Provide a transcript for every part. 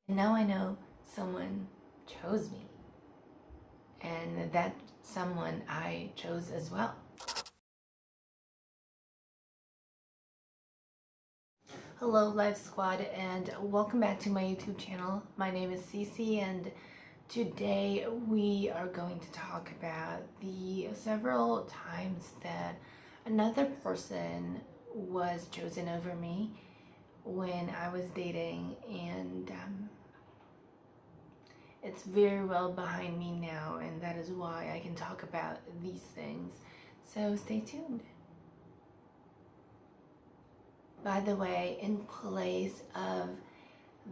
And now I know someone chose me, and that someone I chose as well. Hello, Life Squad, and welcome back to my YouTube channel. My name is Cece, and today we are going to talk about the several times that another person was chosen over me when I was dating, and it's very well behind me now, and that is why I can talk about these things. So stay tuned. By the way, in place of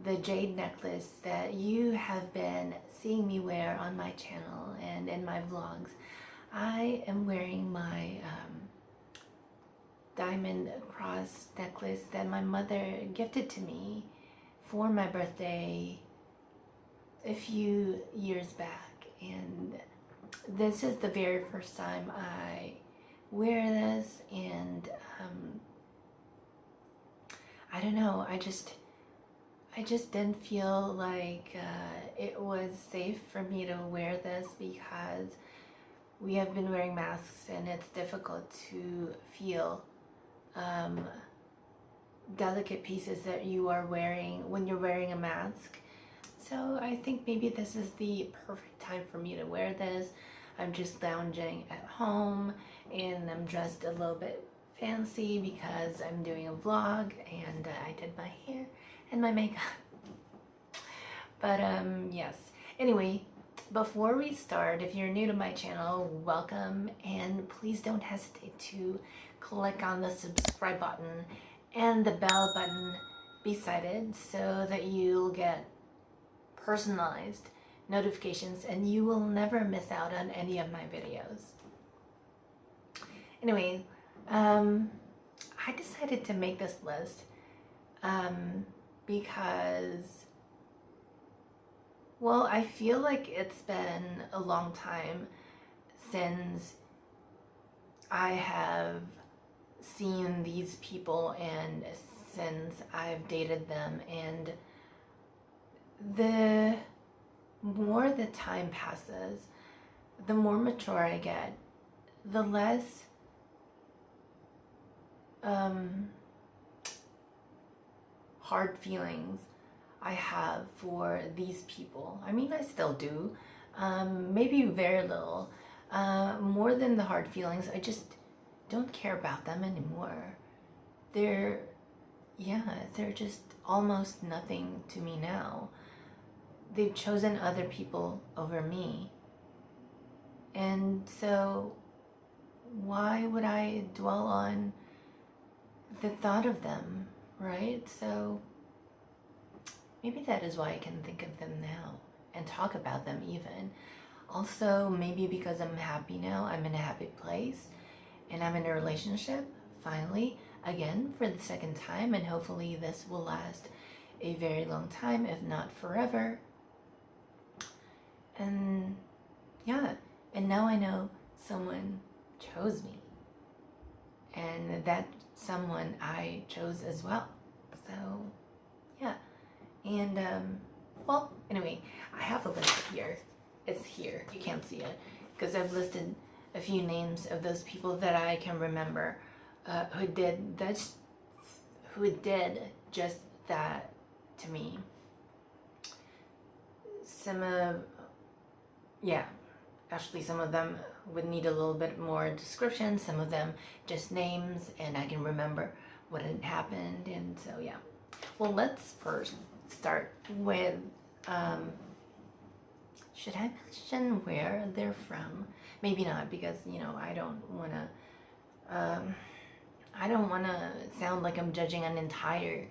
the jade necklace that you have been seeing me wear on my channel and in my vlogs, I am wearing my diamond cross necklace that my mother gifted to me for my birthday a few years back. And this is the very first time I wear this, and I don't know, I just didn't feel like it was safe for me to wear this because we have been wearing masks and it's difficult to feel delicate pieces that you are wearing when you're wearing a mask. So I think maybe this is the perfect time for me to wear this. I'm just lounging at home and I'm dressed a little bit fancy because I'm doing a vlog, and I did my hair and my makeup. But yes, anyway, before we start, if you're new to my channel, welcome, and please don't hesitate to click on the subscribe button and the bell button beside it so that you'll get personalized notifications and you will never miss out on any of my videos. Anyway, I decided to make this list because, well, I feel like it's been a long time since I have seen these people and since I've dated them, and the more the time passes, the more mature I get, the less hard feelings I have for these people. I mean, I still do, maybe very little. More than the hard feelings, I just don't care about them anymore. They're just almost nothing to me now. They've chosen other people over me. And so why would I dwell on the thought of them, right? So maybe that is why I can think of them now and talk about them even. Also, maybe because I'm happy now, I'm in a happy place, and I'm in a relationship, finally, again, for the second time, and hopefully this will last a very long time, if not forever. And yeah, and now I know someone chose me, and that someone I chose as well. So yeah, and well, anyway, I have a list here. It's here, you can't see it because I've listed a few names of those people that I can remember who did just that to me. Actually some of them would need a little bit more description, some of them just names, and I can remember what had happened. And so yeah, well, let's first start with should I mention where they're from? Maybe not, because I don't want to sound like I'm judging an entire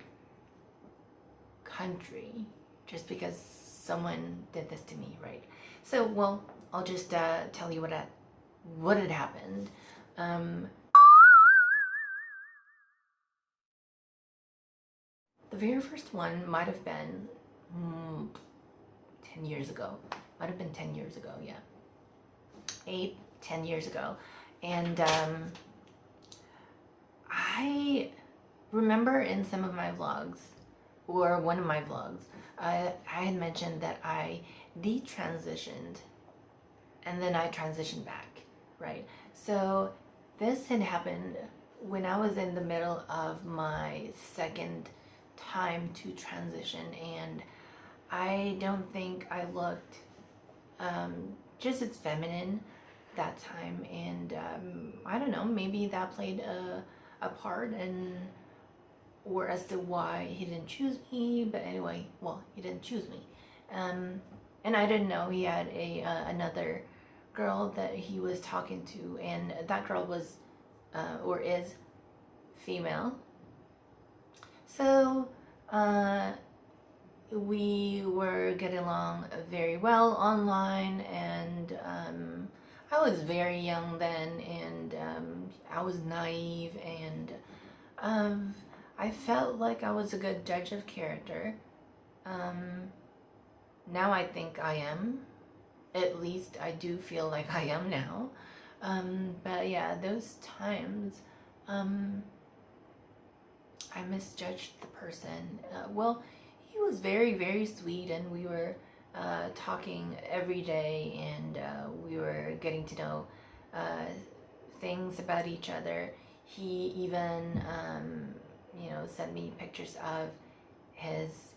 country just because someone did this to me, right? So, well, I'll just tell you what had happened. The very first one might have been 10 years ago. Might have been 10 years ago, yeah. 10 years ago. And I remember in some of my vlogs, or one of my vlogs, I had mentioned that I detransitioned and then I transitioned back, right? So this had happened when I was in the middle of my second time to transition, and I don't think I looked just as feminine that time, and I don't know, maybe that played a part in or as to why he didn't choose me. But anyway, well, he didn't choose me, and I didn't know he had a another girl that he was talking to, and that girl was or is female. So we were getting along very well online, and I was very young then, and I was naive, and I felt like I was a good judge of character. Now I think I am. At least I do feel like I am now. But yeah, those times, I misjudged the person. Well, he was very, very sweet, and we were talking every day, and we were getting to know things about each other. He even, sent me pictures of his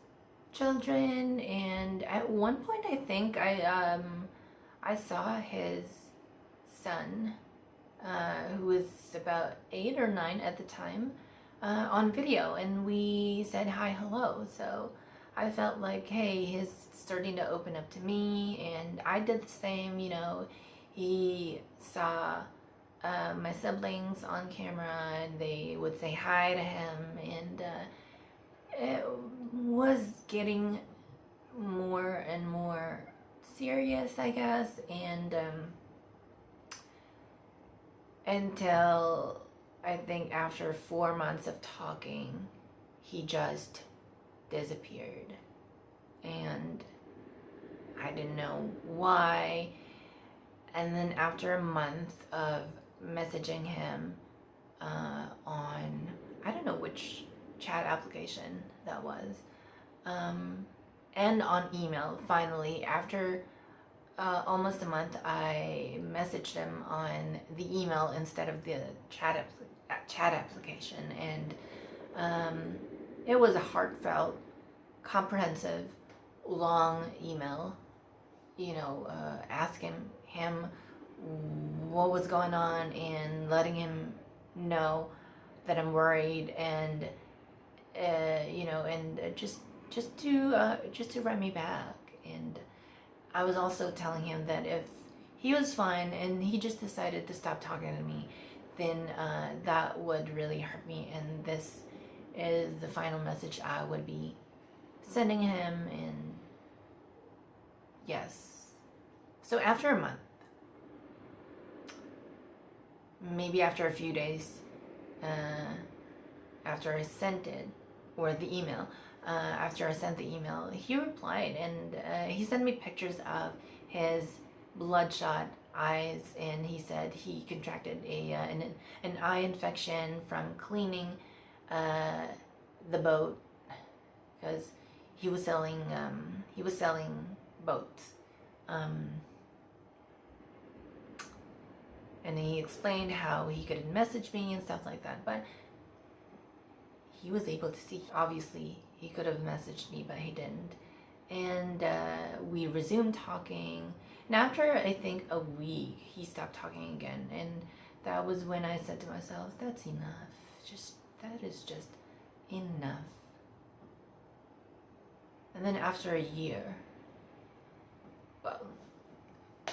children, and at one point, I think I saw his son, who was about 8 or 9 at the time, on video, and we said hi, hello. So I felt like, hey, he's starting to open up to me, and I did the same. He saw my siblings on camera, and they would say hi to him, and it was getting more and more serious, I guess, and until I think after 4 months of talking, he just disappeared, and I didn't know why. And then after a month of messaging him on, I don't know which chat application that was, and on email, finally, after almost a month, I messaged him on the email instead of the chat application, and it was a heartfelt, comprehensive, long email, asking him what was going on and letting him know that I'm worried, and just to write me back. And I was also telling him that if he was fine and he just decided to stop talking to me, then that would really hurt me, and this is the final message I would be sending him. And yes, so after a month, maybe after a few days, after I sent it, or the email, after I sent the email, he replied, and he sent me pictures of his bloodshot eyes, and he said he contracted an eye infection from cleaning the boat, because he was selling boats, and he explained how he couldn't message me and stuff like that, but he was able to see. Obviously, he could have messaged me, but he didn't. And we resumed talking. And after, I think, a week, he stopped talking again. And that was when I said to myself, that's enough. That is just enough. And then after a year, well,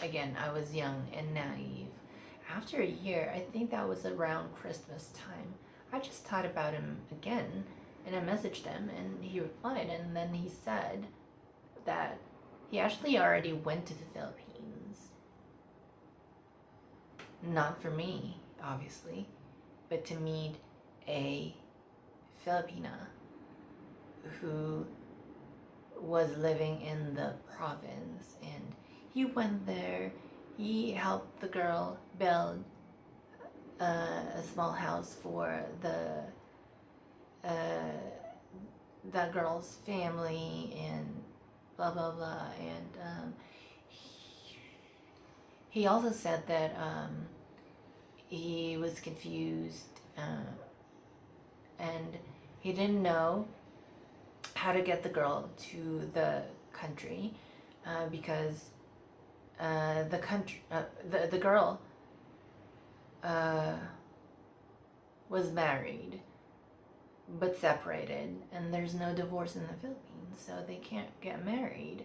again, I was young and naive. After a year, I think that was around Christmas time, I just thought about him again, and I messaged him, and he replied, and then he said that he actually already went to the Philippines. Not for me, obviously, but to meet a Filipina who was living in the province, and he went there. He helped the girl build a small house for that girl's family, and blah blah blah. And he also said that he was confused and he didn't know how to get the girl to the country because the girl was married but separated, and there's no divorce in the Philippines, so they can't get married.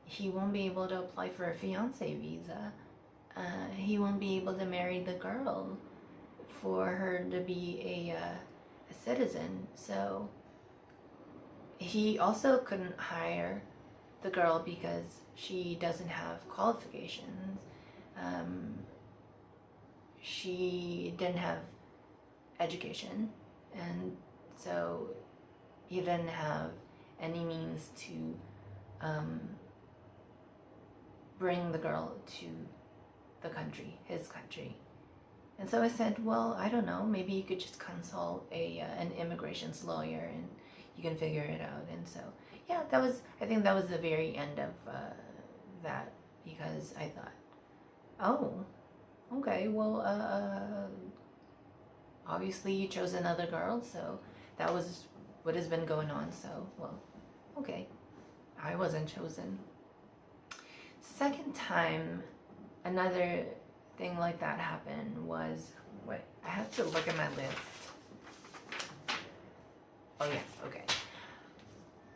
He won't be able to apply for a fiance visa. He won't be able to marry the girl for her to be a citizen. So he also couldn't hire the girl because she doesn't have qualifications. She didn't have education, and so he didn't have any means to bring the girl to the country, his country. And so I said, well, I don't know, maybe you could just consult an immigrations lawyer and you can figure it out. And so, yeah, I think that was the very end of that, because I thought, oh, okay, well, obviously you chose another girl, so that was what has been going on, so, well, okay, I wasn't chosen. Second time another thing like that happened was, wait, I have to look at my list. Oh yeah, okay.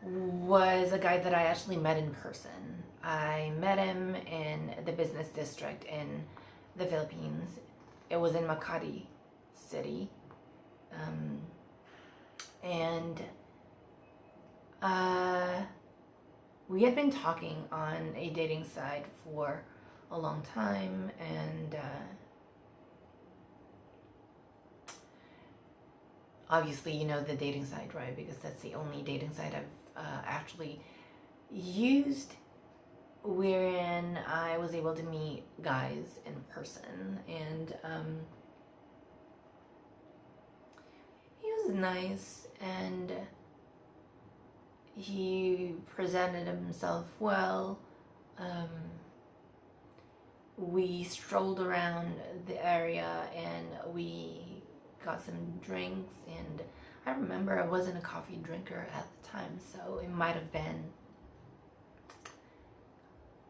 Was a guy that I actually met in person. I met him in the business district in the Philippines. It was in Makati City. And we had been talking on a dating site for a long time, and obviously you know the dating site, right? Because that's the only dating site I've actually used wherein I was able to meet guys in person. And he was nice, and he presented himself well. We strolled around the area and we got some drinks, and I remember I wasn't a coffee drinker at the time, so it might have been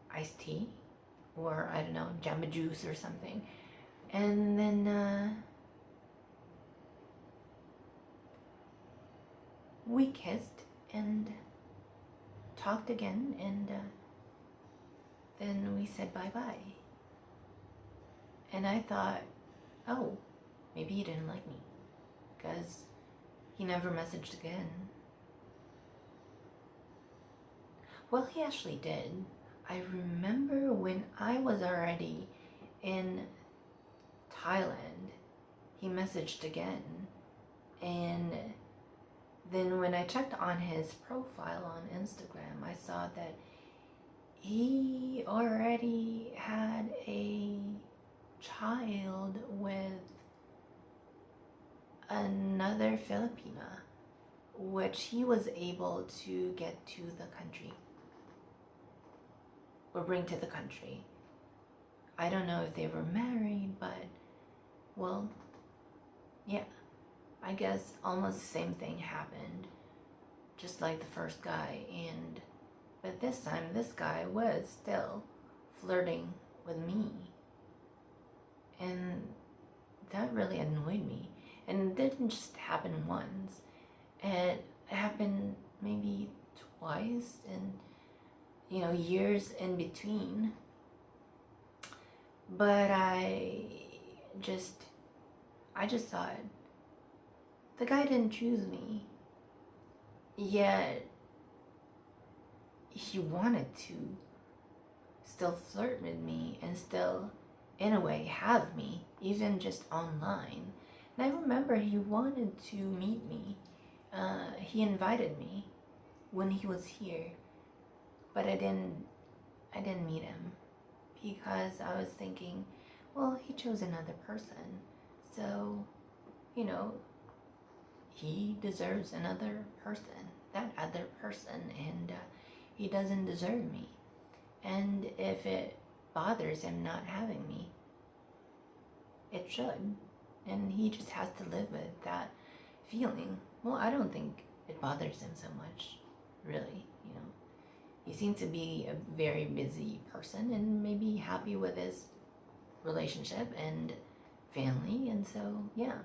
iced tea or, I don't know, Jamba Juice or something. And then we kissed and talked again, and then we said bye-bye. And I thought, oh, maybe he didn't like me, because he never messaged again. Well, he actually did. I remember when I was already in Thailand, he messaged again. And then when I checked on his profile on Instagram, I saw that he already had a child with another Filipina, which he was able to get to the country, or bring to the country. I don't know if they were married, but, well, yeah, I guess almost the same thing happened, just like the first guy. But this time, this guy was still flirting with me, and that really annoyed me. And it didn't just happen once, it happened maybe twice, and years in between. But I just thought, the guy didn't choose me, yet he wanted to still flirt with me and still, in a way, have me, even just online. And I remember he wanted to meet me. He invited me when he was here, but I didn't meet him, because I was thinking, well, he chose another person, so he deserves another person, that other person. And He doesn't deserve me. And if it bothers him not having me, it should. And he just has to live with that feeling. Well, I don't think it bothers him so much, really, you know. He seems to be a very busy person and maybe happy with his relationship and family, and so, yeah.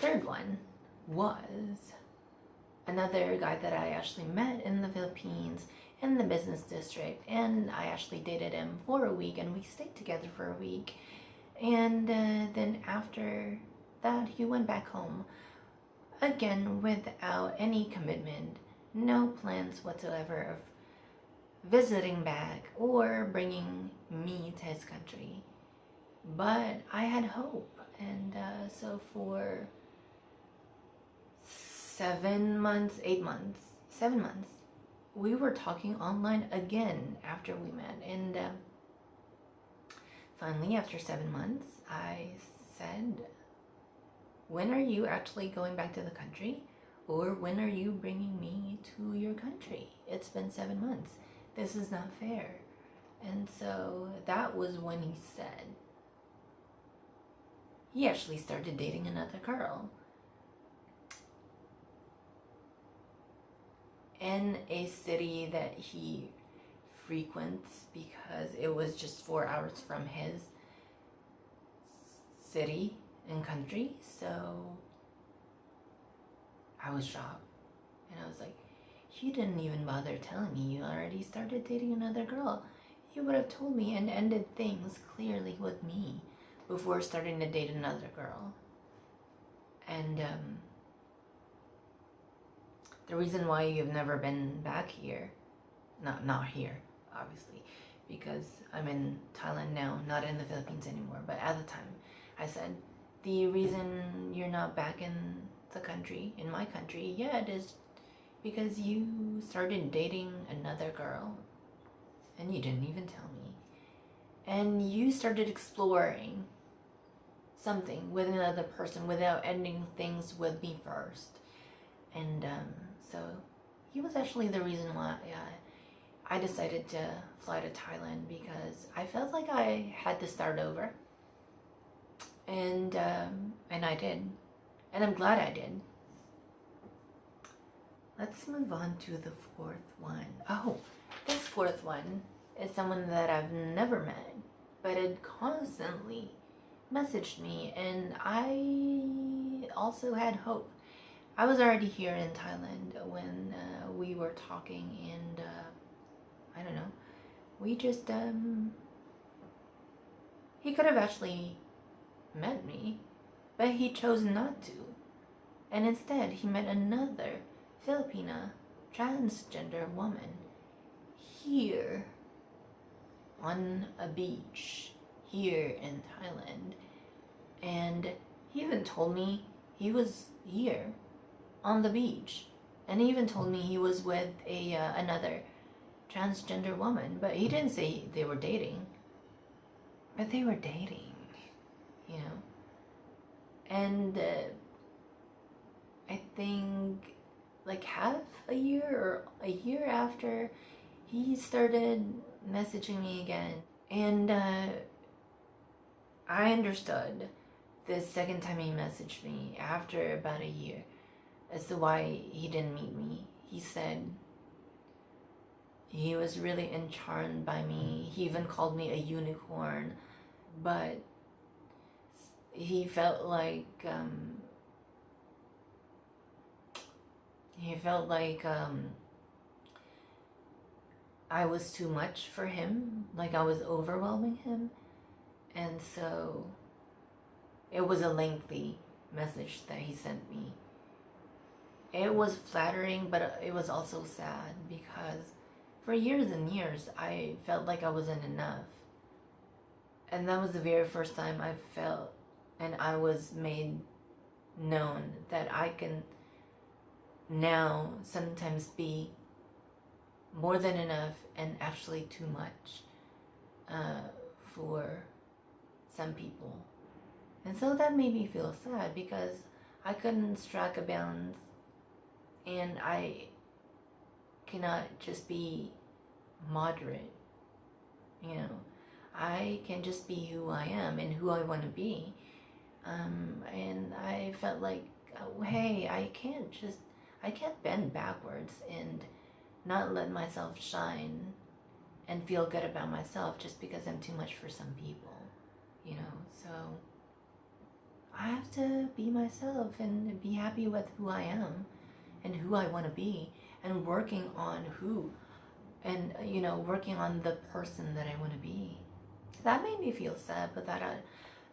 Third one was another guy that I actually met in the Philippines in the business district, and I actually dated him for a week, and we stayed together for a week. And then after that, he went back home again without any commitment, no plans whatsoever of visiting back or bringing me to his country. But I had hope, and so for 7 months, 7 months, we were talking online again after we met. And finally, after 7 months, I said, when are you actually going back to the country? Or when are you bringing me to your country? It's been 7 months. This is not fair. And so that was when he said he actually started dating another girl in a city that he frequents because it was just 4 hours from his city and country. So I was shocked, and I was like, you didn't even bother telling me you already started dating another girl. You would have told me and ended things clearly with me before starting to date another girl. And the reason why you've never been back here, not here, obviously, because I'm in Thailand now, not in the Philippines anymore, but at the time, I said, the reason you're not back in the country, in my country yet, is because you started dating another girl, and you didn't even tell me. And you started exploring something with another person without ending things with me first. And so he was actually the reason why I decided to fly to Thailand, because I felt like I had to start over. And I did. And I'm glad I did. Let's move on to the fourth one. Oh, this fourth one is someone that I've never met, but had constantly messaged me, and I also had hope. I was already here in Thailand when we were talking, and I don't know, we just, he could have actually met me, but he chose not to. And instead, he met another Filipina transgender woman here on a beach here in Thailand. And he even told me he was here on the beach. And he even told me he was with another transgender woman, but he didn't say they were dating. But they were dating, you know. And I think like half a year or a year after, he started messaging me again. And I understood the second time he messaged me after about a year as to why he didn't meet me. He said he was really enchanted by me. He even called me a unicorn, but he felt like I was too much for him, like I was overwhelming him. And so it was a lengthy message that he sent me. It was flattering, but it was also sad, because for years and years I felt like I wasn't enough. And that was the very first time I felt and I was made known that I can now sometimes be more than enough and actually too much for some people. And so that made me feel sad, because I couldn't strike a balance, and I cannot just be moderate. You know, I can just be who I am and who I want to be. And I felt like, hey, I can't bend backwards and not let myself shine and feel good about myself just because I'm too much for some people, you know. So I have to be myself and be happy with who I am and who I want to be, and working on working on the person that I want to be. That made me feel sad, but that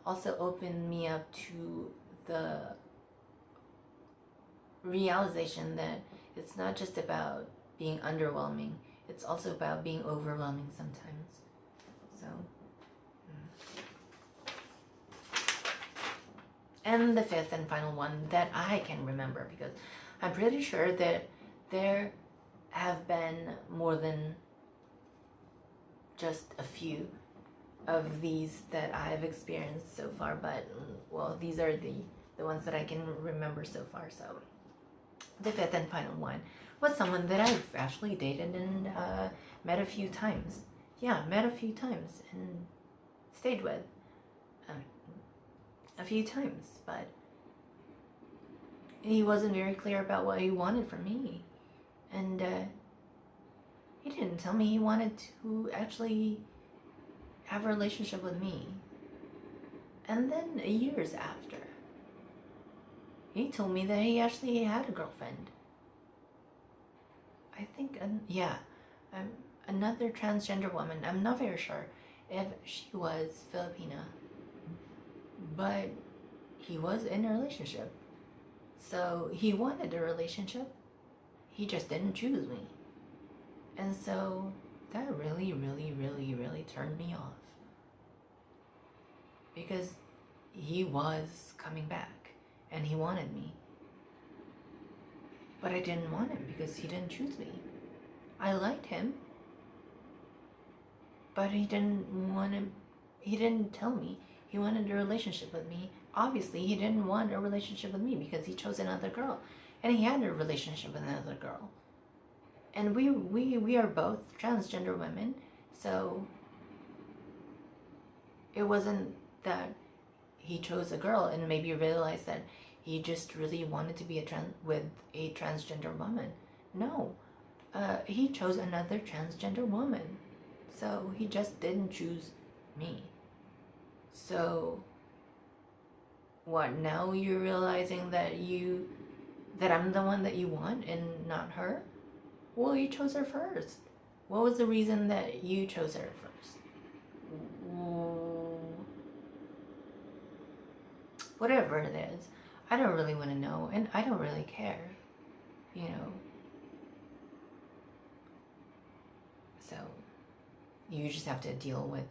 also opened me up to the realization that it's not just about being underwhelming, it's also about being overwhelming sometimes. So, and the fifth and final one that I can remember, because I'm pretty sure that there have been more than just a few of these that I've experienced so far, but well, these are the ones that I can remember so far. So the fifth and final one was someone that I've actually dated and met a few times. Yeah, met a few times and stayed with a few times, but he wasn't very clear about what he wanted from me. And he didn't tell me he wanted to actually have a relationship with me. And then years after, he told me that he actually had a girlfriend. I think, another transgender woman. I'm not very sure if she was Filipina, but he was in a relationship. So he wanted a relationship. He just didn't choose me. And so that really, really, really, really turned me off. Because he was coming back and he wanted me. But I didn't want him because he didn't choose me. I liked him, but he didn't tell me he wanted a relationship with me. Obviously, he didn't want a relationship with me because he chose another girl. And he had a relationship with another girl. And we are both transgender women, so it wasn't that he chose a girl and maybe realized that he just really wanted to be with a transgender woman. No, he chose another transgender woman, so he just didn't choose me. So what, now you're realizing that I'm the one that you want and not her? Well, you chose her first. What was the reason that you chose her first? Whatever it is, I don't really want to know, and I don't really care, you know. So you just have to deal with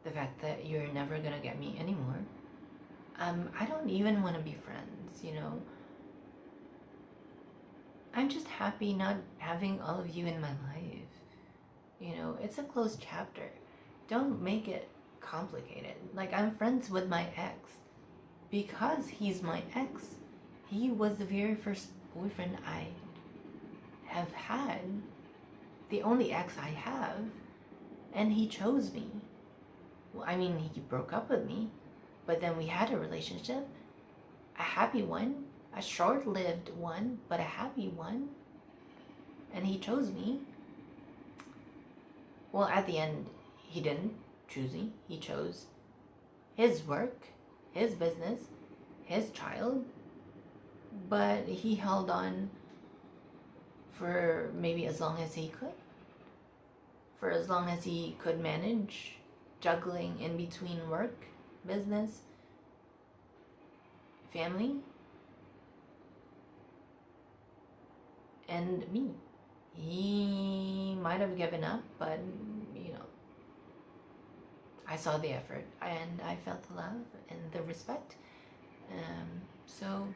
the fact that you're never gonna get me anymore. I don't even want to be friends, you know. I'm just happy not having all of you in my life. You know, it's a closed chapter. Don't make it complicated. Like, I'm friends with my ex because he's my ex. He was the very first boyfriend I have had, the only ex I have, and he chose me. Well, I mean, he broke up with me, but then we had a relationship, a happy one, a short-lived one, but a happy one, and he chose me. Well, at the end, he didn't choose me. He chose his work, his business, his child, but he held on for maybe as long as he could, for as long as he could manage, juggling in between work, business, family, and me. He might have given up, but you know, I saw the effort and I felt the love and the respect. So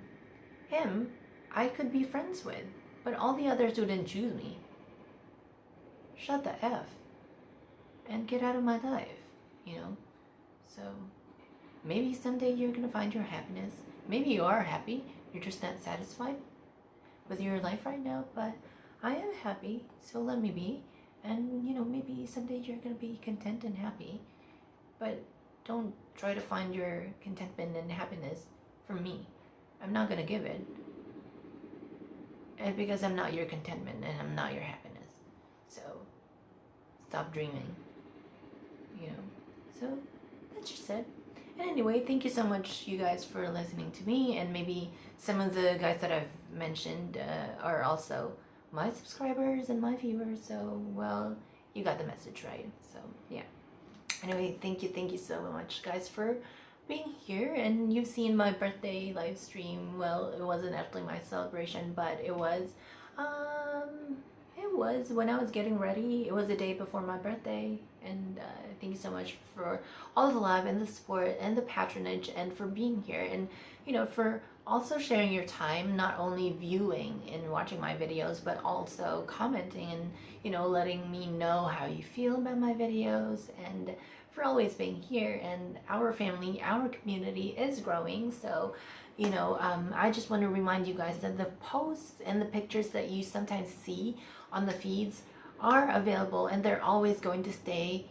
him, I could be friends with, but all the others who didn't choose me, shut the F and get out of my life, you know. So maybe someday you're gonna find your happiness. Maybe you are happy, you're just not satisfied with your life right now, but I am happy, so let me be. And, you know, maybe someday you're going to be content and happy. But don't try to find your contentment and happiness from me. I'm not going to give it. And because I'm not your contentment and I'm not your happiness. So, stop dreaming. You know. So, that's just it. And anyway, thank you so much, you guys, for listening to me. And maybe some of the guys that I've mentioned are also my subscribers and my viewers. So, well, you got the message, right? So, yeah. Anyway, thank you so much, guys, for being here. And you've seen my birthday live stream. Well, it wasn't actually my celebration, but it was when I was getting ready. It was the day before my birthday. And thank you so much for all the love and the support and the patronage, and for being here, and, you know, for also sharing your time, not only viewing and watching my videos, but also commenting and, you know, letting me know how you feel about my videos, and for always being here. And our family, our community is growing. So, you know, I just want to remind you guys that the posts and the pictures that you sometimes see on the feeds are available, and they're always going to stay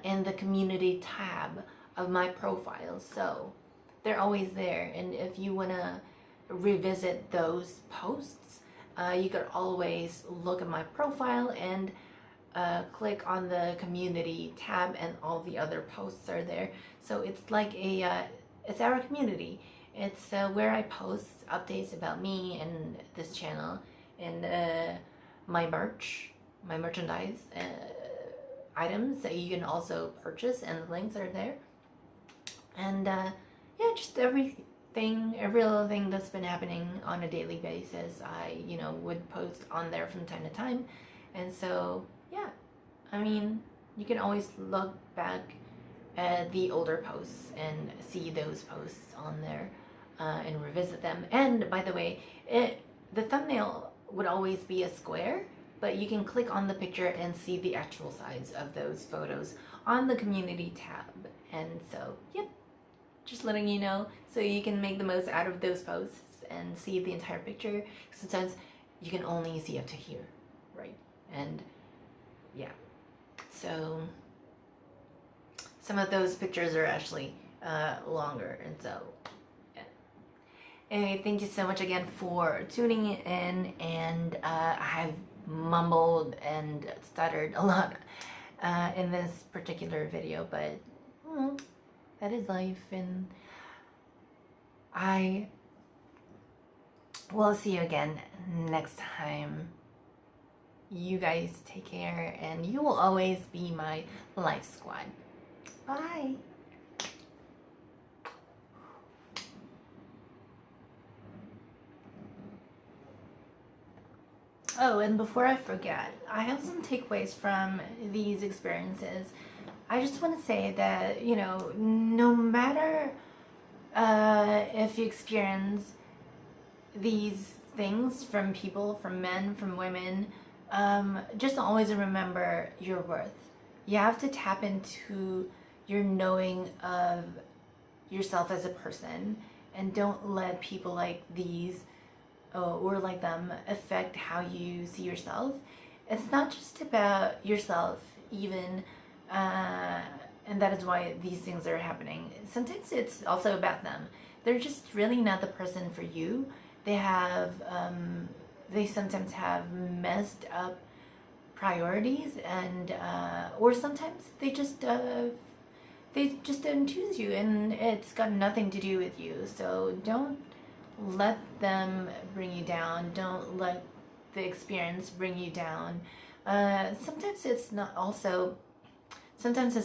in the community tab of my profile. So they're always there, and if you want to revisit those posts, you could always look at my profile and click on the community tab, and all the other posts are there. So it's like it's our community. It's where I post updates about me and this channel, and my merchandise items that you can also purchase, and the links are there. And yeah, just every little thing that's been happening on a daily basis, I, you know, would post on there from time to time. And so, yeah, I mean, you can always look back at the older posts and see those posts on there and revisit them. And by the way, the thumbnail would always be a square, but you can click on the picture and see the actual size of those photos on the community tab. And so, yep, just letting you know, so you can make the most out of those posts and see the entire picture. Sometimes you can only see up to here, right? And yeah, so some of those pictures are actually longer, and so yeah. Anyway, thank you so much again for tuning in, and I've mumbled and stuttered a lot in this particular video, but that is life, and I will see you again next time. You guys take care, and you will always be my life squad. Bye. Oh, and before I forget, I have some takeaways from these experiences. I just want to say that, you know, no matter if you experience these things from people, from men, from women, just always remember your worth. You have to tap into your knowing of yourself as a person, and don't let people like these or like them affect how you see yourself. It's not just about yourself, even, and that is why these things are happening. Sometimes it's also about them. They're just really not the person for you. They sometimes have messed up priorities, and or sometimes they just didn't choose you, and it's got nothing to do with you. So don't let them bring you down. Don't let the experience bring you down. Sometimes it's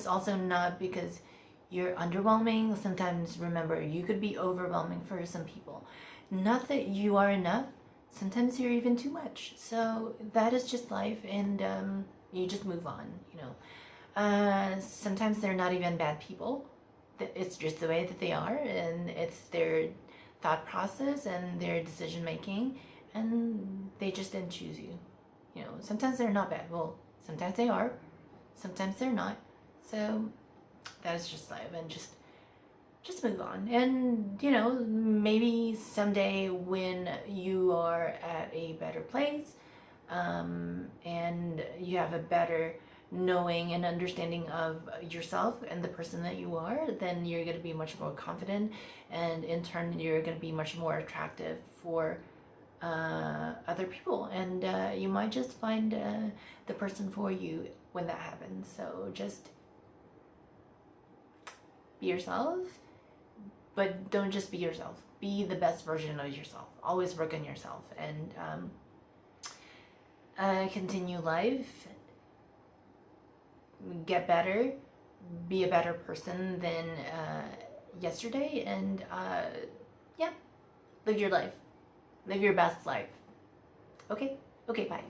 also not because you're underwhelming. Sometimes, remember, you could be overwhelming for some people. Not that you are enough. Sometimes you're even too much. So that is just life, and you just move on, you know. Sometimes they're not even bad people. It's just the way that they are, and it's their thought process and their decision making, and they just didn't choose you. You know, sometimes they're not bad. Well, sometimes they are. Sometimes they're not. So that is just life, and just move on. And, you know, maybe someday when you are at a better place, and you have a better knowing and understanding of yourself and the person that you are, then you're going to be much more confident, and in turn you're going to be much more attractive for other people, and you might just find the person for you when that happens. So just be yourself, but don't just be yourself. Be the best version of yourself. Always work on yourself, and continue life. Get better. Be a better person than yesterday, and yeah, live your life. Live your best life. Okay? Okay, bye.